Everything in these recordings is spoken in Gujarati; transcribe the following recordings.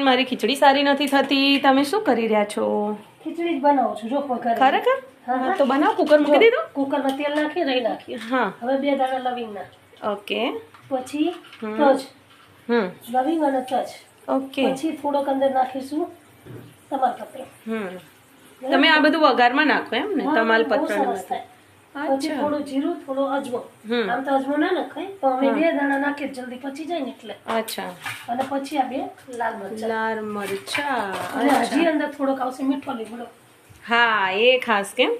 મારી ખીચડી સારી નથી થતી. તમે શું કરી રહ્યા છો? ખીચડી જ બનાવું છું. જો ખરેખર? હા તો બનાવ. કુકર મૂકી દીધું. કુકરમાં તેલ નાખી રહી નાખી. હા હવે 2 દાણા લવિંગ નાખ. ઓકે. પછી તજ. લવિંગ અને તજ. ઓકે. પછી થોડોક અંદર નાખીશું તમાલપત્ર. તમે આ બધું વઘારમાં નાખો એમ ને? તમાલપત્ર. પછી થોડું જીરું, થોડો અજમો. આમ તો અજમો ના નખાય તો અમે 2 દાણા નાખીએ જલ્દી પચી જાય ને એટલે. અચ્છા. અને પછી આ 2 લાલ મરચા. અને હજી અંદર થોડોક આવશે મીઠો લીમડો. હા એ ખાસ કેમ?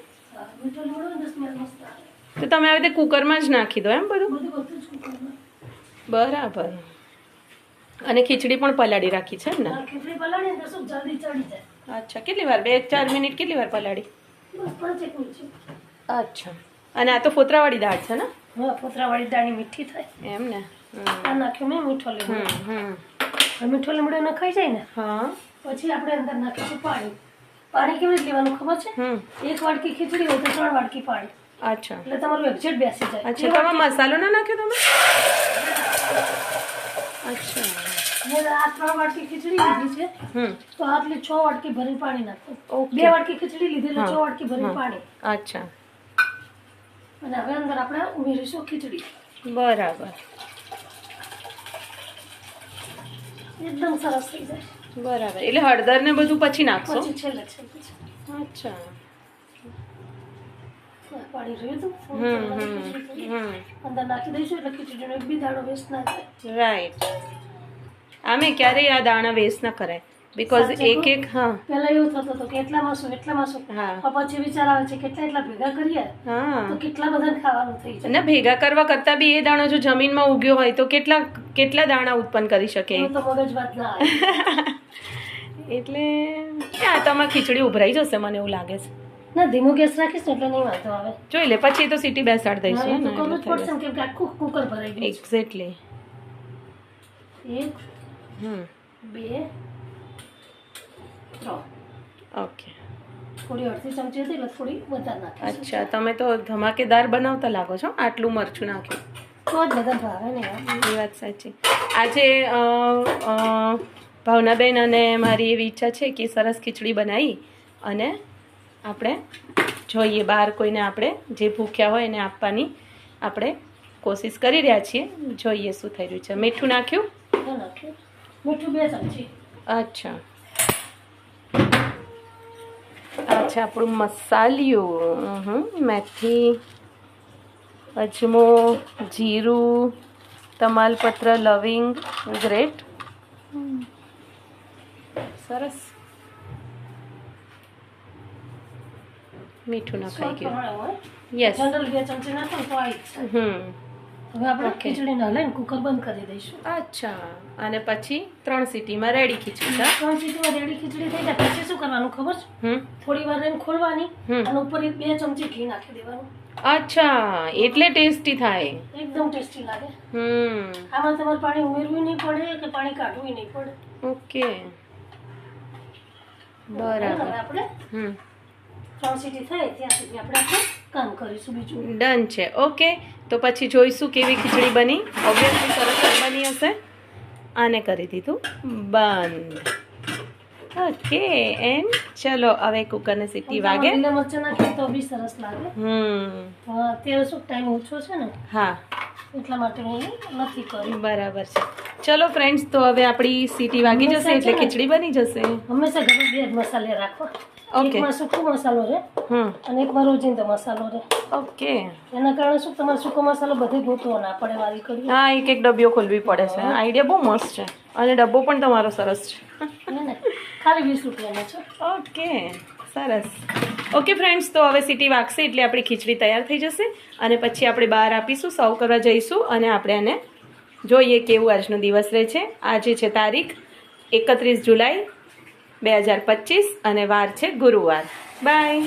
મીઠો લીમડો ને સ્મેલ મસ્ત આવે. તો તમે આવી રીતે કુકરમાં જ નાખી દો એમ બધું? બધું જ કુકરમાં. બરાબર. અને ખીચડી પણ પલાળી રાખી છે ને? ખીચડી પલાળી ને તો જલ્દી ચડી જાય. અચ્છા. કેટલી વાર? 2-4 મિનિટ કેટલી વાર પલાળી? બસ 5 મિનિટ. અચ્છા. અને આ તો ફોતરાવાળી દાળ છે ને? હા, ફોતરાવાળી દાળ મીઠી થાય એમ ને? આ નાખ્યું મેં મીઠો લીમડો. મીઠો લીમડો નખાઈ જાય ને હા પછી આપણે અંદર નાખીશું પાણી. પાણી કેવી રીતે લેવાનું ખબર છે? 1 વાટકી ખીચડી હોય તો 3 વાટકી પાણી. અચ્છા. એટલે તમારું એક્ઝેક્ટ બેસી જાય. અચ્છા. તમે મસાલો ના નાખ્યો તમે? અચ્છા. મેં આ 3 વાટકી ખીચડી લીધી છે તો આટલી 6 વાટકી ભરીને પાણી નાખો. 2 વાટકી ખીચડી લીધી એટલે 6 વાટકી ભરીને પાણી. અચ્છા. અને હવે અંદર આપણે ઉમેરીશું ખીચડી. બરાબર. એકદમ સરસ થઈ જાય. બરાબર. એટલે હળદર ને બધું પછી નાખશો? પછી છેલ્લે. અચ્છા. પાણી રહ્યું હતું અંદર નાખી દઈશું એટલે ખીચડીનો એક બી દાણો વેસ્ટ ના થાય. રાઈટ. આમે ક્યારેય આ દાણા વેસ્ટ ના કરાય બીકોઝ એક હા પહેલા એવું થતું હતું કે એટલામાં શું હા પછી વિચાર આવે છે કેટલા ભેગા કરીએ તો કેટલા બધાને ખાવાનું થઈ જાય. અને ભેગા કરવા કરતા બી એ દાણો જો જમીનમાં ઉગ્યો હોય તો કેટલા દાણા ઉત્પન્ન કરી શકે. તો મગજ વાત ના આવે. એટલે ત્યાં તમારી ખીચડી ઉભરાઈ જશે મને એવું લાગે છે. ના ધીમો ગેસ રાખીશ ને એટલે નહીં વાંધો આવે. જોઈ લે પછી તો સીટી બેસાડ દઈશું ને. ખબર પડશે કેમ કે આખું કુકર ભરાઈ ગયું. એક્ઝેક્ટલી. 1 2 3. ઓકે. થોડી અડધી ચમચી હતી એટલે થોડી વધારે નાખી. અચ્છા. તમે તો ધમાકેદાર બનાવતા લાગો છો. આટલું મરચું નાખ્યું તો જ બધા ભાવે ને. એ વાત સાચી. આજે ભાવનાબેન અને મારી એવી ઈચ્છા છે કે સરસ ખીચડી બનાવી અને આપણે જોઈએ બહાર કોઈને આપણે જે ભૂખ્યા હોય એને આપવાની આપણે કોશિશ કરી રહ્યા છીએ. જોઈએ શું થઈ રહ્યું છે. મીઠું નાખ્યું? મીઠું 2 ચમચી. અચ્છા. અચ્છા. આપણું મસાલિયું મેથી, અજમો, જીરું, તમાલપત્ર, લવિંગ. ગ્રેટ. સરસ. મીઠું નખાઈ ગયું. યસ. જનરલ 2 ચમચી નાખો તો આવી જાય. હવે આપણે ખીચડીને હલાઈને કુકર બંધ કરી દઈશું. અચ્છા. અને પછી 3 સીટીમાં રેડી ખીચડી. 3 સીટીમાં રેડી ખીચડી થઈ જાય પછી શું કરવાનું ખબર છે? થોડી વાર રહીને ખોલવાની અને ઉપર 2 ચમચી ઘી નાખી દેવાનું. અચ્છા. એટલે ટેસ્ટી થાય. એકદમ ટેસ્ટી લાગે. આમાં તમારે પાણી ઉમેરવું નહીં પડે કે પાણી કાઢવું નહીં પડે. ઓકે. બરાબર. આપણે 3 સીટી થાય ત્યાં સુધી આપણે કામ કરીશું બીજું. ડન છે. ઓકે. તો પછી જોઈશું કેવી ખીચડી બની. ઓબ્વિયસલી સરસ બની હશે. આને કરી દીધું બંધ. ઓકે. એન્ડ ચલો હવે કુકરને સીટી વાગે. લીલા મરચાં નાખીએ તો બી સરસ લાગે. અત્યારે શું ટાઈમ ઓછો છે ને? હા. એટલા માટે હું નથી કરી. બરાબર છે. ચલો ફ્રેન્ડ્સ તો હવે આપણી સીટી વાગી જશે એટલે ખીચડી બની જશે. હંમેશા ઘરે 2 મસાલે રાખો. એકમાં સૂકો મસાલો રહે અને એકમાં રોજિંદો મસાલો રહે. ઓકે. એના કારણે શું તમારે સૂકો મસાલો બધે ગોતવો ના પડે વારી કરી. હા એક ડબ્બીઓ ખોલવી પડે છે. આઈડિયા બહુ મસ્ત છે અને ડબ્બો પણ તમારો સરસ છે. ખાલી 20 રૂપિયાનો છે. ઓકે. સરસ. ઓકે ફ્રેન્ડ્સ તો હવે સીટી વાગશે એટલે આપણી ખીચડી તૈયાર થઈ જશે અને પછી આપણે બહાર આપીશું, સર્વ કરવા જઈશું અને આપણે આને જોઈએ કેવું આજનો દિવસ રહે છે. આજે છે તારીખ 31 જુલાઈ 2025 અને વાર છે ગુરુવાર. બાય.